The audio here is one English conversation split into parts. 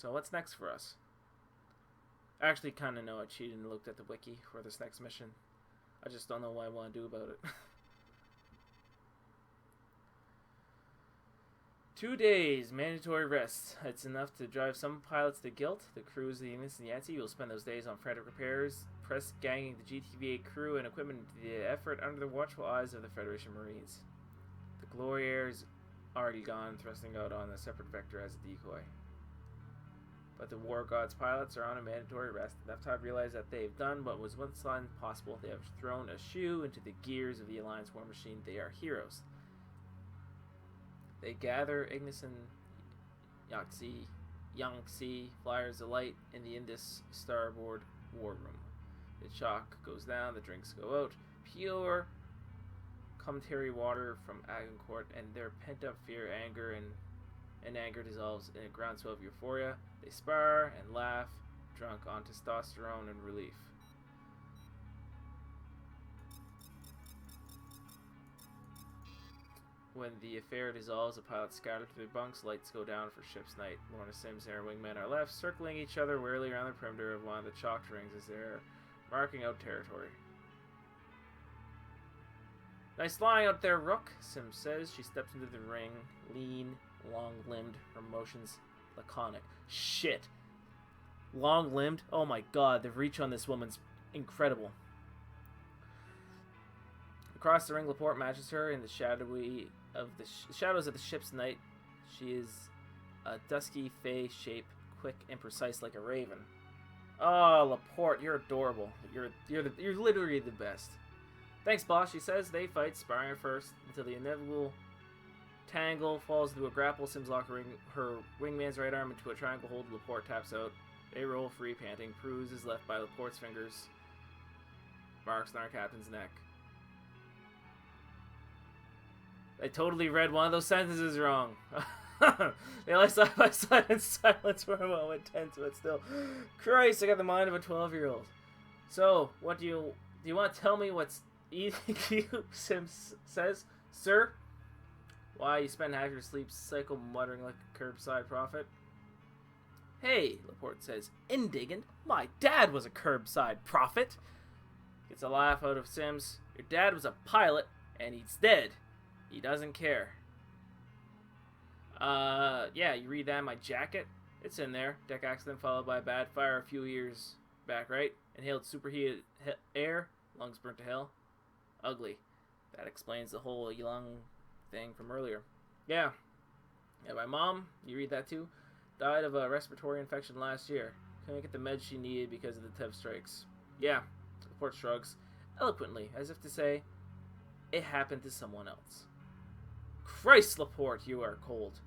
So what's next for us? I actually kind of know. I cheated and looked at the wiki for this next mission. I just don't know what I want to do about it. 2 days, mandatory rest. It's enough to drive some pilots to guilt. The crews of the Ignis and Yancy will spend those days on frantic repairs, press ganging the GTVA crew and equipment into the effort under the watchful eyes of the Federation Marines. The Glory Air is already gone, thrusting out on a separate vector as a decoy. But the War God's pilots are on a mandatory rest. Enough time to realize that they've done what was once impossible. They have thrown a shoe into the gears of the Alliance war machine. They are heroes. They gather Ignis and Yangtze flyers alight in the Indus starboard war room. The chalk goes down, the drinks go out. Pure commentary water from Agincourt, and their pent-up fear, anger dissolves in a groundswell of euphoria. They spar and laugh, drunk on testosterone and relief. When the affair dissolves, the pilots scatter to their bunks, lights go down for ship's night. Lorna Sims and her wingmen are left, circling each other warily around the perimeter of one of the chalked rings as they're marking out territory. Nice flying out there, Rook, Sims says. She steps into the ring, lean, long-limbed, her motions laconic. Shit. Long-limbed? Oh my god, the reach on this woman's incredible. Across the ring, Laporte matches her in the shadows of the ship's night. She is a dusky fey shape, quick and precise like a raven. Oh, Laporte, you're adorable. You're literally the best. Thanks, boss, she says. They fight, sparring at first, until the inevitable tangle falls into a grapple. Sims lock her wingman's right arm into a triangle hold. Laporte taps out. They roll free, panting. Pruse is left by Laporte's fingers. Marks on our captain's neck. I totally read one of those sentences wrong. They lie side by side in silence for a moment, tense but still. Christ, I got the mind of a 12-year-old. So, what do you want to tell me what's eating you? Sims says, sir. Why, you spend half your sleep cycle muttering like a curbside prophet? Hey, Laporte says, indignant. My dad was a curbside prophet. Gets a laugh out of Sims. Your dad was a pilot, and he's dead. He doesn't care. Yeah, you read that in my jacket? It's in there. Deck accident followed by a bad fire a few years back, right? Inhaled superheated air. Lungs burnt to hell. Ugly. That explains the whole lung thing from earlier. Yeah, my mom, you read that too? Died of a respiratory infection last year. Couldn't get the meds she needed because of the TEV strikes. Yeah, Laporte shrugs, eloquently, as if to say, it happened to someone else. Christ, Laporte, you are cold.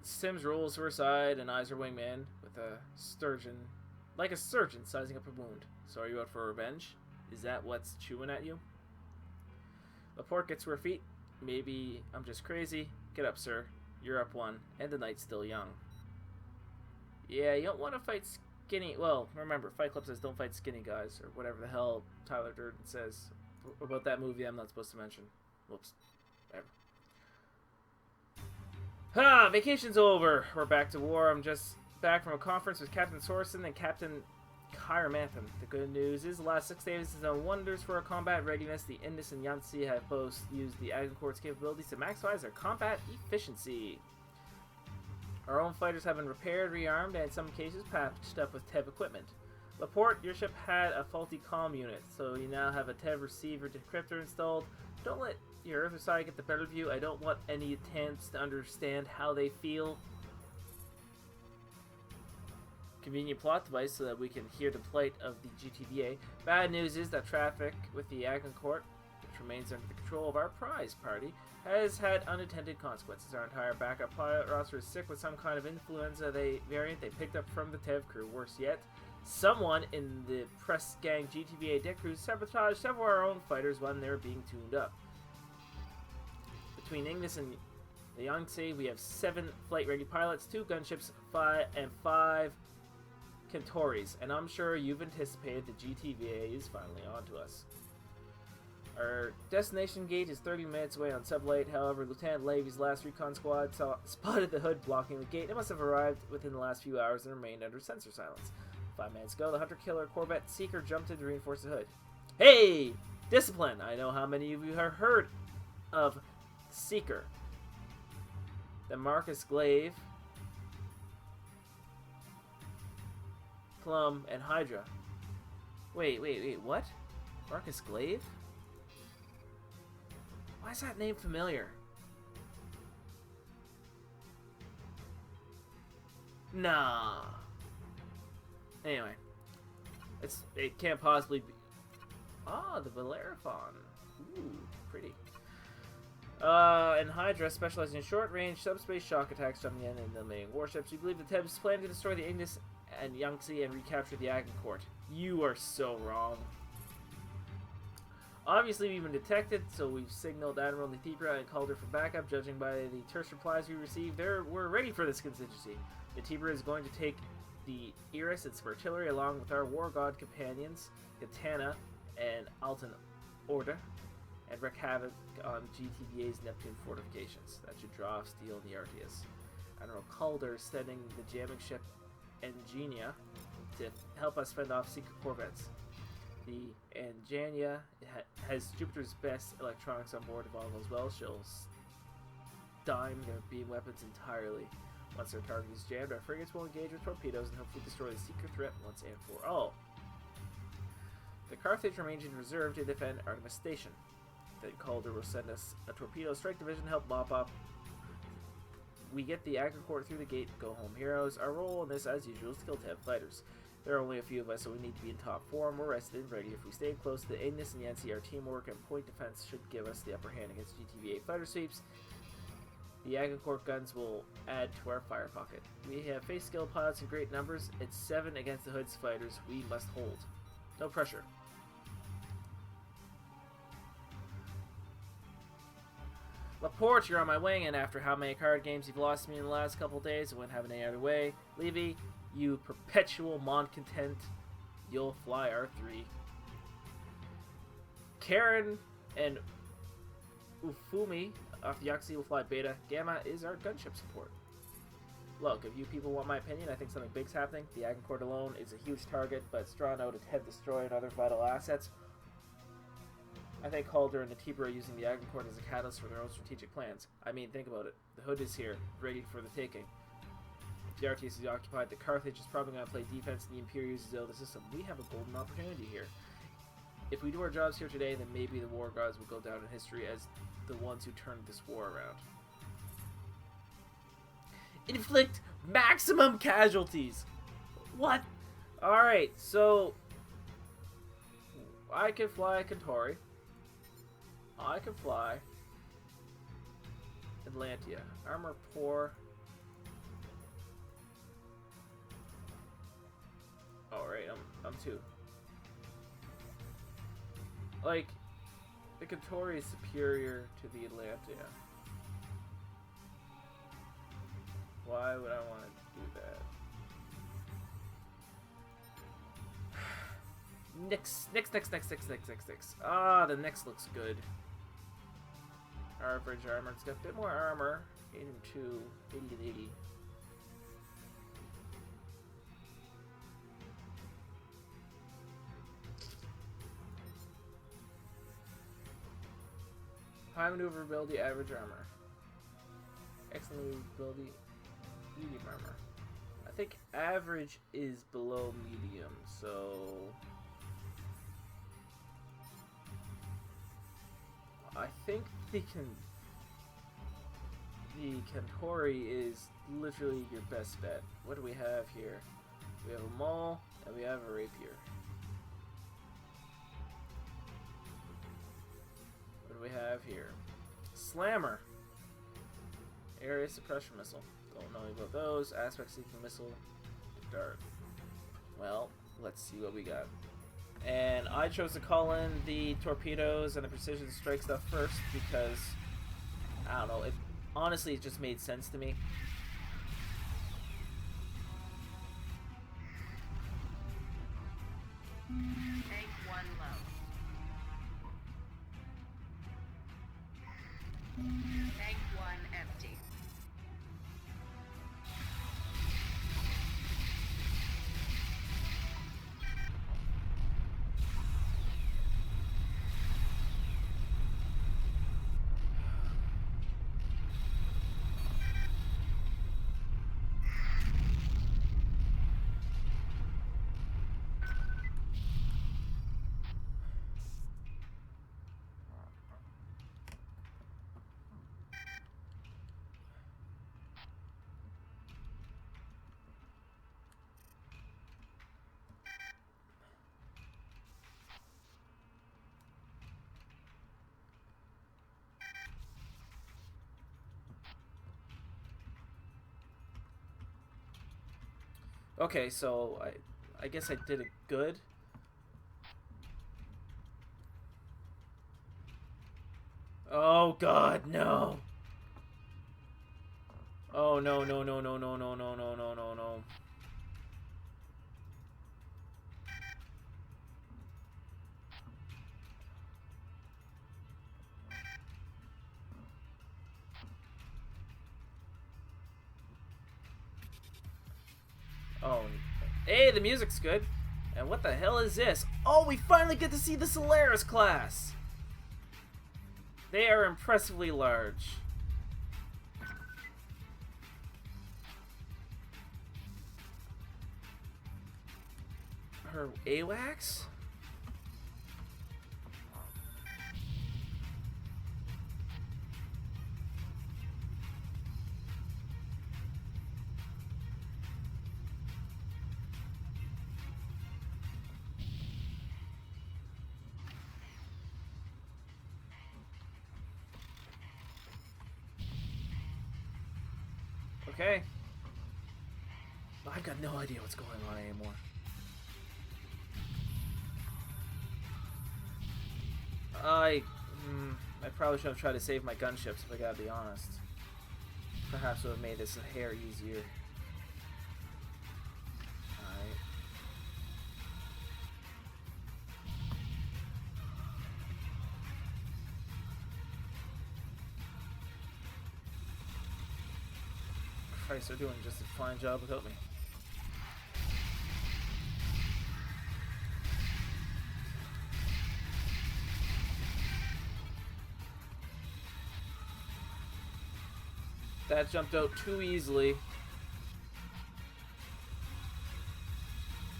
Sims rolls to her side and eyes her wingman with a surgeon sizing up a wound. So are you out for revenge? Is that what's chewing at you? Laporte gets to her feet. Maybe I'm just crazy. Get up, sir. You're up one, and the night's still young. Yeah, you don't want to fight skinny... Well, remember, Fight Club says don't fight skinny guys, or whatever the hell Tyler Durden says about that movie I'm not supposed to mention. Whoops. Whatever. Ha! Vacation's over. We're back to war. I'm just back from a conference with Captain Sorson and Captain Chiromantham. The good news is the last 6 days has done wonders for our combat readiness. The Indus and Yangtze have both used the Agincourt's capabilities to maximize their combat efficiency. Our own fighters have been repaired, rearmed, and in some cases patched up with TEV equipment. Laporte, your ship had a faulty comm unit, so you now have a TEV receiver decryptor installed. Don't let your Earth side get the better of you. I don't want any attempts to understand how they feel. Convenient plot device so that we can hear the plight of the GTVA. Bad news is that traffic with the Agincourt, which remains under the control of our prize party, has had unintended consequences. Our entire backup pilot roster is sick with some kind of influenza variant they picked up from the TEV crew. Worse yet, someone in the press gang GTVA deck crew sabotaged several of our own fighters when they were being tuned up. Between Ignis and the Yangtze, we have 7 flight-ready pilots, 2 gunships, 5 Kentauris, and I'm sure you've anticipated the GTVA is finally onto us. Our destination gate is 30 minutes away on sublight. However, Lieutenant Levy's last recon squad spotted the hood blocking the gate. It must have arrived within the last few hours and remained under sensor silence. 5 minutes ago, the hunter-killer Corvette Seeker jumped in to reinforce the hood. Hey! Discipline! I know how many of you have heard of Seeker. The Marcus Glaive, Plum, and Hydra. Wait, what? Marcus Glaive? Why is that name familiar? Nah. Anyway. It can't possibly be... Ah, the Bellerophon. Ooh, pretty. And Hydra, specializing in short-range subspace shock attacks, jumping in and eliminating warships. We believe the Tebs plan to destroy the Ignis and Yangtze and recapture the Agincourt. You are so wrong. Obviously, we've been detected, so we've signaled Admiral Nithibra and called her for backup. Judging by the terse replies we received, we're ready for this contingency. Nithibra is going to take the Iris and some artillery along with our war god companions, Katana and Altan Orda, and wreak havoc on GTVA's Neptune fortifications. That should draw off steel in the Arteus. Admiral Calder is sending the jamming ship Engenia to help us fend off secret corvettes. The Angenia has Jupiter's best electronics on board. If all goes well, she'll dime their beam weapons entirely. Once their target is jammed, our frigates will engage with torpedoes and hopefully destroy the secret threat once and for all. The Carthage remains in reserve to defend Artemis Station. Then Calder will send us a torpedo strike division to help mop up. We get the Agincourt through the gate, go home heroes. Our role in this, as usual, is to kill Teb fighters. There are only a few of us, so we need to be in top form. We're rested and ready. If we stay close to the Ignis and Yancy, our teamwork and point defense should give us the upper hand against GTVA fighter sweeps. The Agincourt guns will add to our fire pocket. We have face skill pilots in great numbers. It's 7 against the Hood's fighters. We must hold. No pressure. Laporte, you're on my wing, and after how many card games you've lost me in the last couple days, it wouldn't happen any other way. Levy, you perpetual malcontent, you'll fly R3. Karen and Ufumi off the Yaxi will fly Beta. Gamma is our gunship support. Look, if you people want my opinion, I think something big's happening. The Agincourt alone is a huge target, but it's drawn out a Ted Destroyer and other vital assets. I think Calder and Nithibra are using the Agincourt as a catalyst for their own strategic plans. I mean, think about it. The Hood is here, ready for the taking. If the RTS is occupied, the Carthage is probably going to play defense, and the Imperium uses the system. We have a golden opportunity here. If we do our jobs here today, then maybe the war gods will go down in history as the ones who turned this war around. Inflict maximum casualties! What? Alright, so... I can fly Centauri. I can fly Atlantia. Armor poor. Alright, I'm 2. Like, the Centauri is superior to the Atlantia. Why would I want to do that? Next. Ah, the next looks good. Average armor. It's got a bit more armor. 8 and 2. 80 and 80. High maneuverability, average armor. Excellent maneuverability, medium armor. I think average is below medium, so... I think the Centauri is literally your best bet. What do we have here? We have a maul, and we have a rapier. What do we have here? Slammer. Area suppression missile. Don't know about those. Aspect seeking missile. Dart. Well, let's see what we got. And I chose to call in the torpedoes and the precision strike stuff first because, I don't know, honestly it just made sense to me. Take 1 low. Bank 1 empty. Okay, so I guess I did it good. Oh God, no. Oh no no no no no no no no no no no. Oh, hey, the music's good. And what the hell is this? Oh, we finally get to see the Solaris class. They are impressively large. Her AWACS? Okay. I've got no idea what's going on anymore. I probably should have tried to save my gunships if I gotta be honest. Perhaps would have made this a hair easier. Alright. Christ, they're doing just a fine job without me. That jumped out too easily.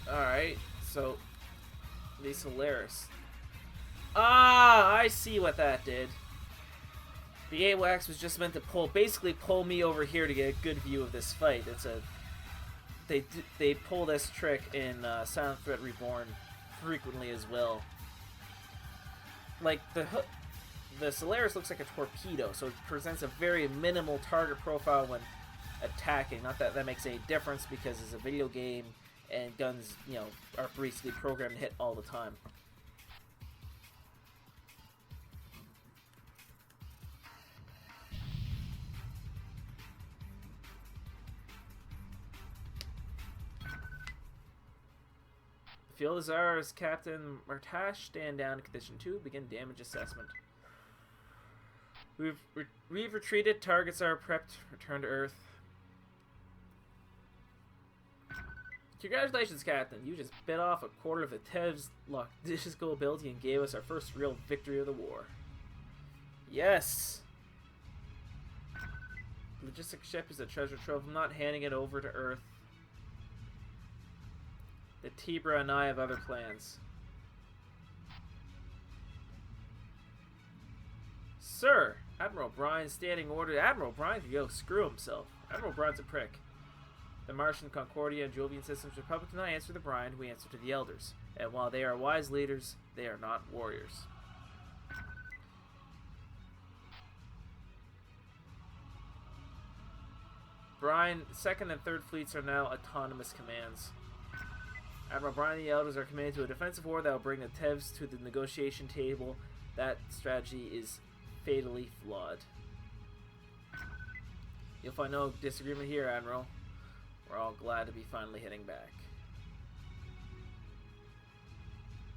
Alright, so the Solaris. Ah, I see what that did. The AWACS was just meant to basically pull me over here to get a good view of this fight. It's a they pull this trick in Silent Threat Reborn frequently as well. Like the Solaris looks like a torpedo, so it presents a very minimal target profile when attacking. Not that that makes any difference because it's a video game and guns, you know, are basically programmed to hit all the time. The field is ours, Captain Martash. Stand down in condition 2. Begin damage assessment. We've retreated. Targets are prepped. Return to Earth. Congratulations, Captain. You just bit off a quarter of the Tev's logistical ability and gave us our first real victory of the war. Yes! Logistic ship is a treasure trove. I'm not handing it over to Earth. The Tenebra and I have other plans. Sir! Admiral Brian's standing order. Admiral Brian could go screw himself. Admiral Brian's a prick. The Martian, Concordia, and Jovian systems Republic do not answer to Brian, we answer to the Elders. And while they are wise leaders, they are not warriors. Brian, 2nd and 3rd fleets are now autonomous commands. Admiral Brian and the Elders are committed to a defensive war that will bring the Tevs to the negotiation table. That strategy is fatally flawed. You'll find no disagreement here, Admiral. We're all glad to be finally heading back.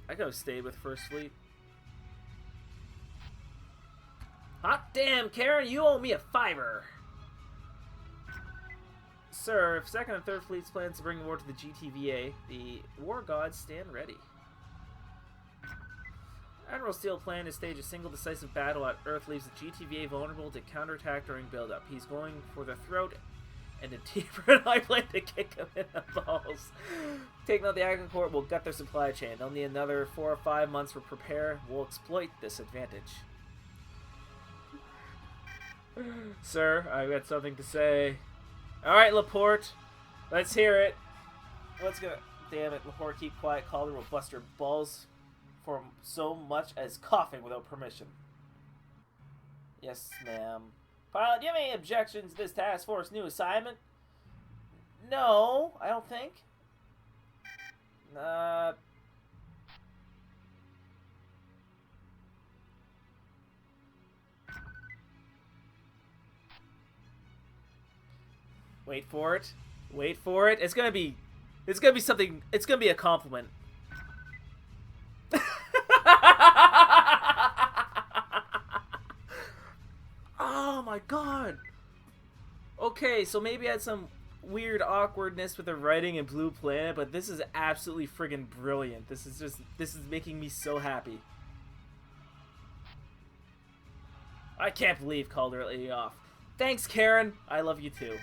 I could have stayed with 1st Fleet. Hot damn, Karen, you owe me a $5. Sir, if Second and Third Fleets plans to bring war to the GTVA, the war gods stand ready. Admiral Steele planned to stage a single decisive battle at Earth leaves the GTVA vulnerable to counterattack during build-up. He's going for the throat, and the Tenebra and I plan to kick him in the balls. Taking out the Agoncourt will gut their supply chain. They'll need another 4 or 5 months to prepare. We'll exploit this advantage. Sir, I've got something to say. Alright, Laporte. Let's hear it. What's gonna... Damn it, Laporte, keep quiet. Calder will bust her balls for so much as coughing without permission. Yes, ma'am. Pilot, do you have any objections to this task force new assignment? No, I don't think. Wait for it. Wait for it. It's gonna be something. It's gonna be a compliment. Oh my god. Okay, so maybe I had some weird awkwardness with the writing in Blue Planet, but this is absolutely friggin' brilliant. This is making me so happy. I can't believe Calder let you off. Thanks, Karen. I love you too.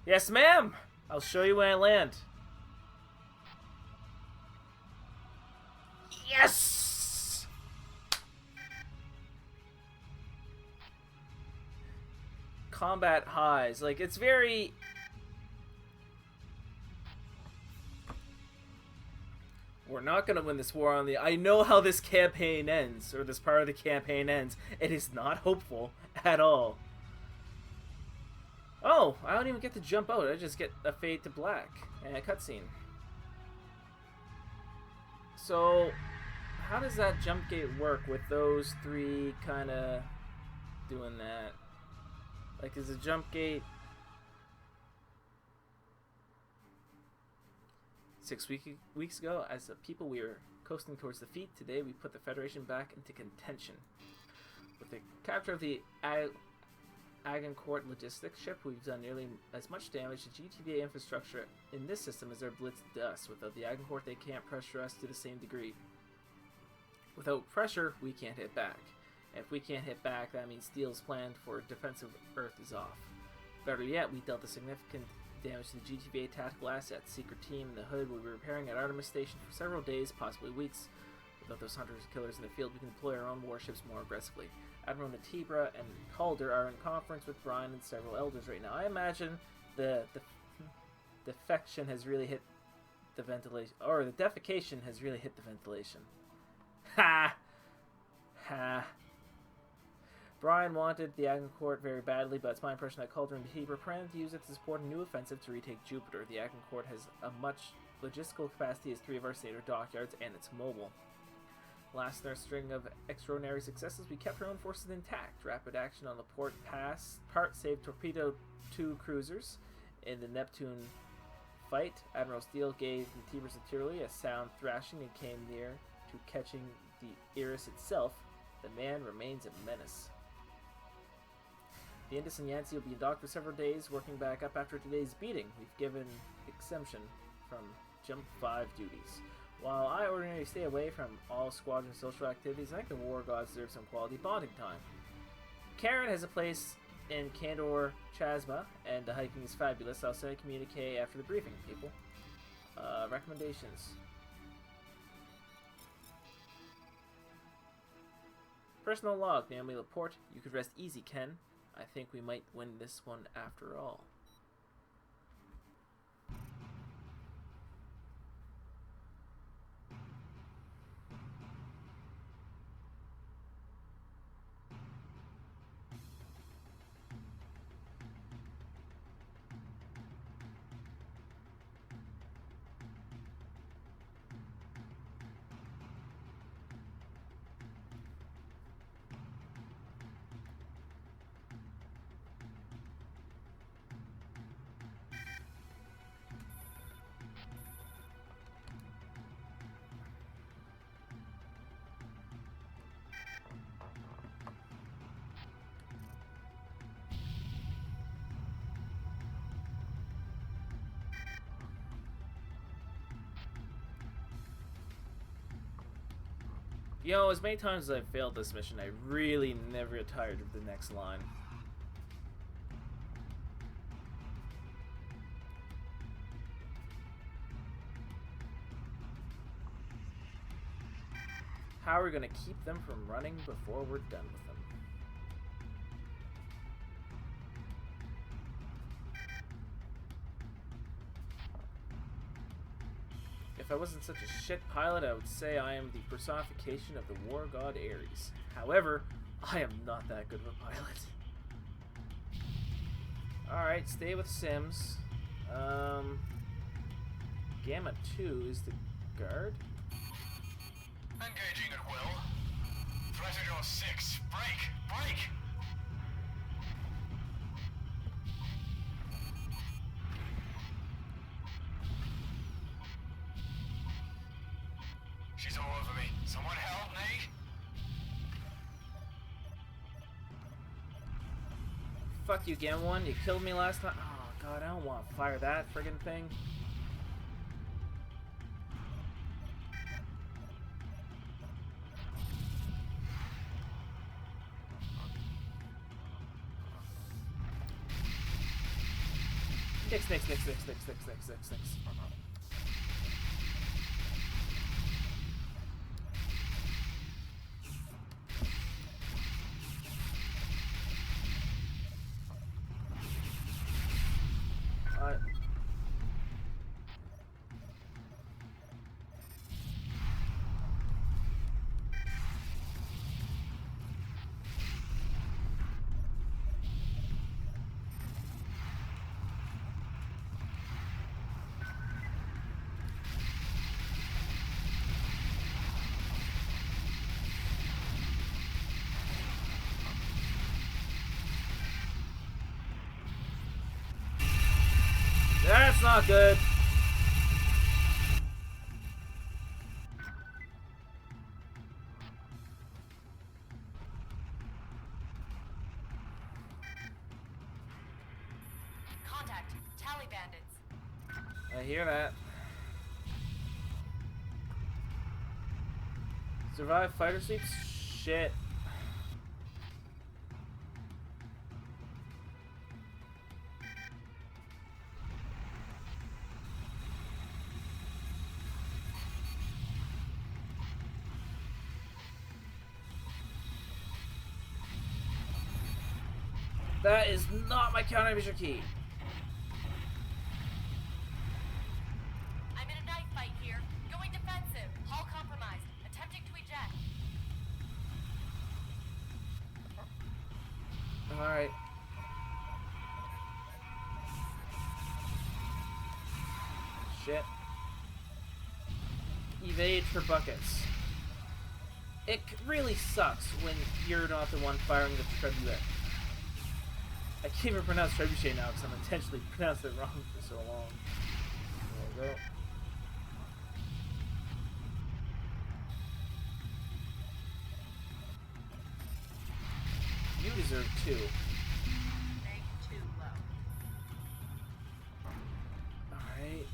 Yes, ma'am. I'll show you when I land. Yes! Combat highs. Like, it's very... We're not going to win this war on the... I know how this campaign ends, or this part of the campaign ends. It is not hopeful at all. Oh, I don't even get to jump out. I just get a fade to black and a cutscene. So, how does that jump gate work with those three kind of doing that? Like, is a jump gate... 6 weeks ago, as a people, we were coasting towards defeat. Today, we put the Federation back into contention. With the capture of the Agoncourt logistics ship, we've done nearly as much damage to GTVA infrastructure in this system as their blitz to us. Without the Agoncourt, they can't pressure us to the same degree. Without pressure, we can't hit back. And if we can't hit back, that means Steele's plan for defensive Earth is off. Better yet, we dealt a significant damage to the GTVA tactical assets. Secret team in the hood will be repairing at Artemis Station for several days, possibly weeks. Without those hunters and killers in the field, we can deploy our own warships more aggressively. Admiral Tenebra and Calder are in conference with Brian and several elders right now. I imagine the defection has really hit the ventilation, or the defecation has really hit the ventilation. Ha! Ha! Brian wanted the Agoncourt very badly, but it's my impression that Calder and Tenebra plan to use it to support a new offensive to retake Jupiter. The Agoncourt has a much logistical capacity as 3 of our standard dockyards, and it's mobile. Last in our string of extraordinary successes, we kept our own forces intact. Rapid action on the port part saved torpedo 2 cruisers. In the Neptune fight, Admiral Steele gave Tenebra Saturli a sound thrashing and came near to catching the Iris itself. The man remains a menace. The Indus and Yancey will be docked for several days, working back up after today's beating. We've given exemption from Jump 5 duties. While I ordinarily stay away from all squadron social activities, I think the war gods deserve some quality bonding time. Karen has a place in Candor Chasma, and the hiking is fabulous. I'll send a communique after the briefing, people. Recommendations. Personal log, Naomi Laporte. You could rest easy, Ken. I think we might win this one after all. You know, as many times as I've failed this mission, I really never get tired of the next line. How are we going to keep them from running before we're done with them? If I wasn't such a shit pilot, I would say I am the personification of the war god Ares. However, I am not that good of a pilot. Alright, stay with Sims. Gamma 2 is the guard. Engaging at will. Threat 6. Break! Break! She's all over me. Someone help me! Fuck you, Gamma 1. You killed me last time. Oh god, I don't want to fire that friggin' thing. Nix. That's not good. Contact. Tally bandits. I hear that. Survive fighter sweeps? Shit. That is not my countermeasure key. I'm in a knife fight here. Going defensive. Hull compromised. Attempting to eject. Alright. Shit. Evade for buckets. It really sucks when you're not the one firing the trebuchet. I can't even pronounce trebuchet now because I'm intentionally pronounced it wrong for so long. There we go. You deserve 2. Bank 2 low. Alright.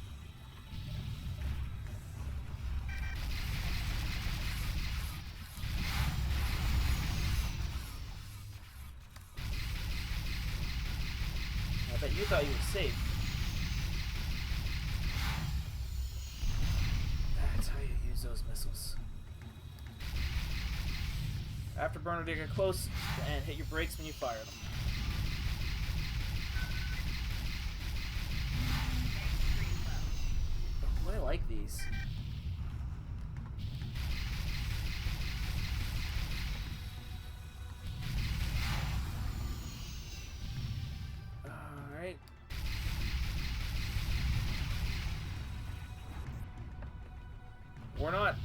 I bet you thought you were safe. That's how you use those missiles. Afterburner to get close and hit your brakes when you fire them. Oh, I like these. Alright. We're not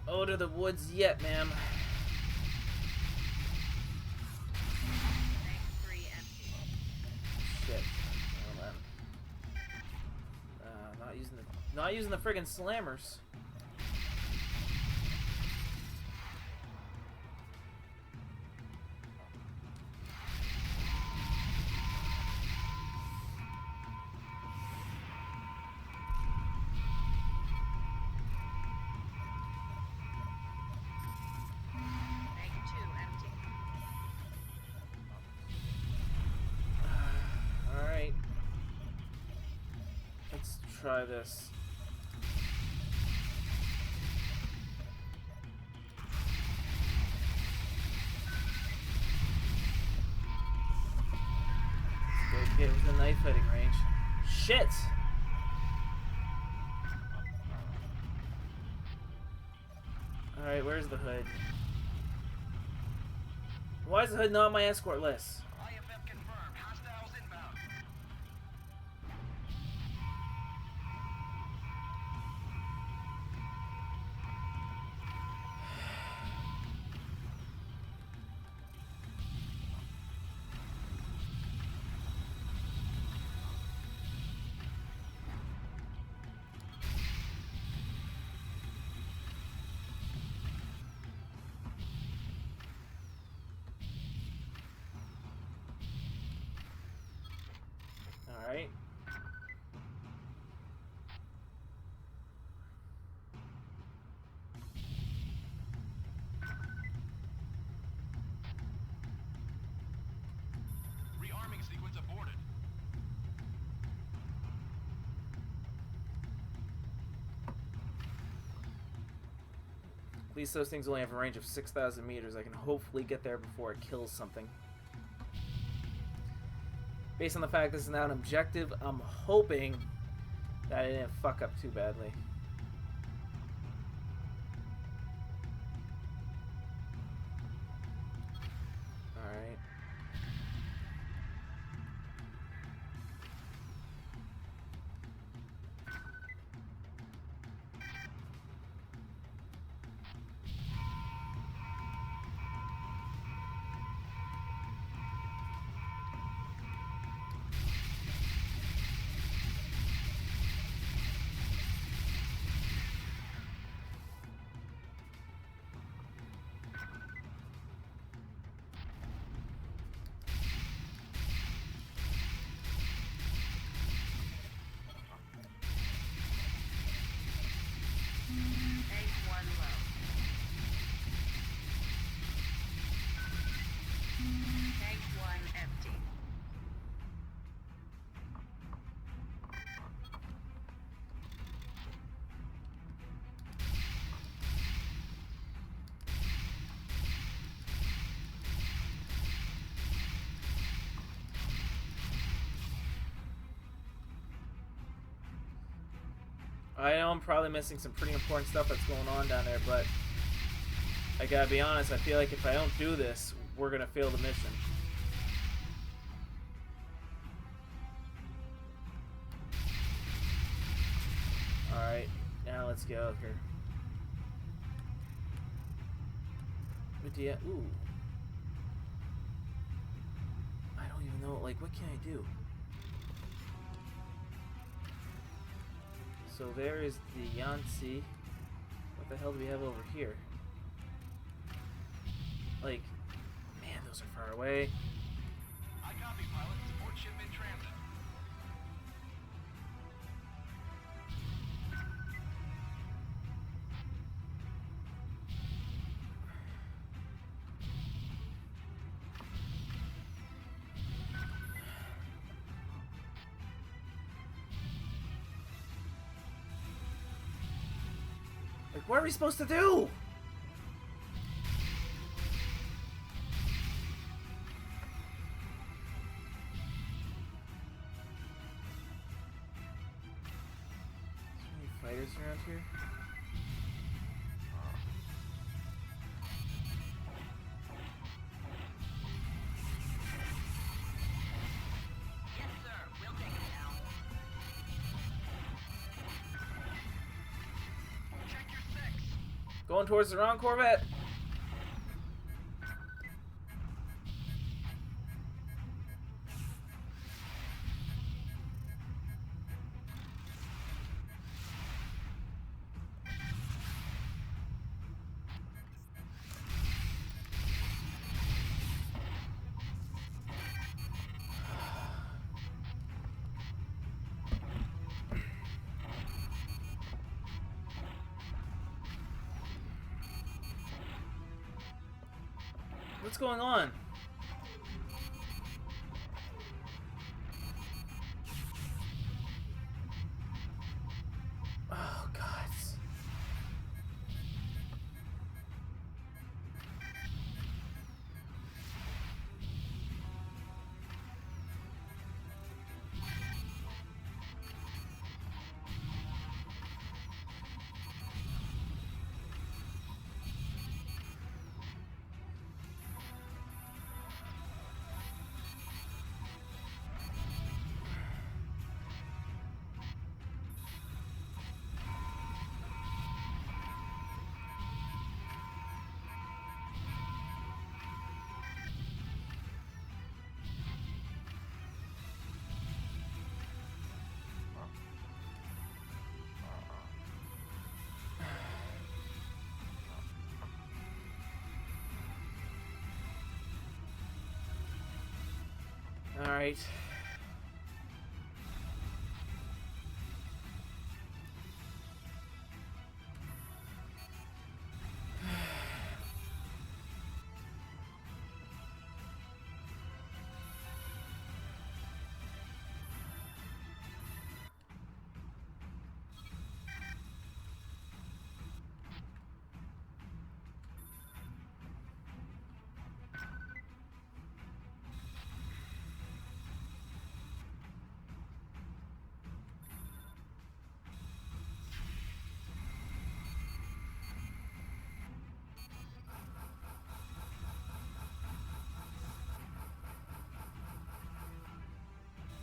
out of the woods yet, ma'am. Bank 3 empty. Shit. Oh, man. Not using the friggin' slammers. try this. Let's go get with the knife fighting range. Shit! Alright, where's the hood? Why is the hood not on my escort list? IFF confirmed. Hostiles inbound. Alright. Rearming sequence aborted. At least those things only have a range of 6,000 meters. I can hopefully get there before it kills something. Based on the fact this is now an objective, I'm hoping that I didn't fuck up too badly. Alright. Egg 1 low. Egg 1 empty. I know I'm probably missing some pretty important stuff that's going on down there, but I gotta be honest, I feel like if I don't do this, we're gonna fail the mission. Alright, now let's get out of here. What do you... Ooh. I don't even know, like, what can I do? So there is the Yancy. What the hell do we have over here? Like, man, those are far away. I copy, pilot. Support ship in transit. Like, what are we supposed to do? Fighters around here? Yes, sir. We'll take him down. Check your six. Going towards the wrong Corvette. What's going on? Alright.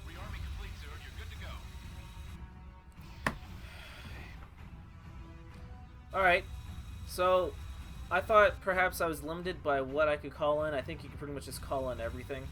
Rearming complete, sir. You're good to go. Alright. So, I thought perhaps I was limited by what I could call in. I think you can pretty much just call in everything.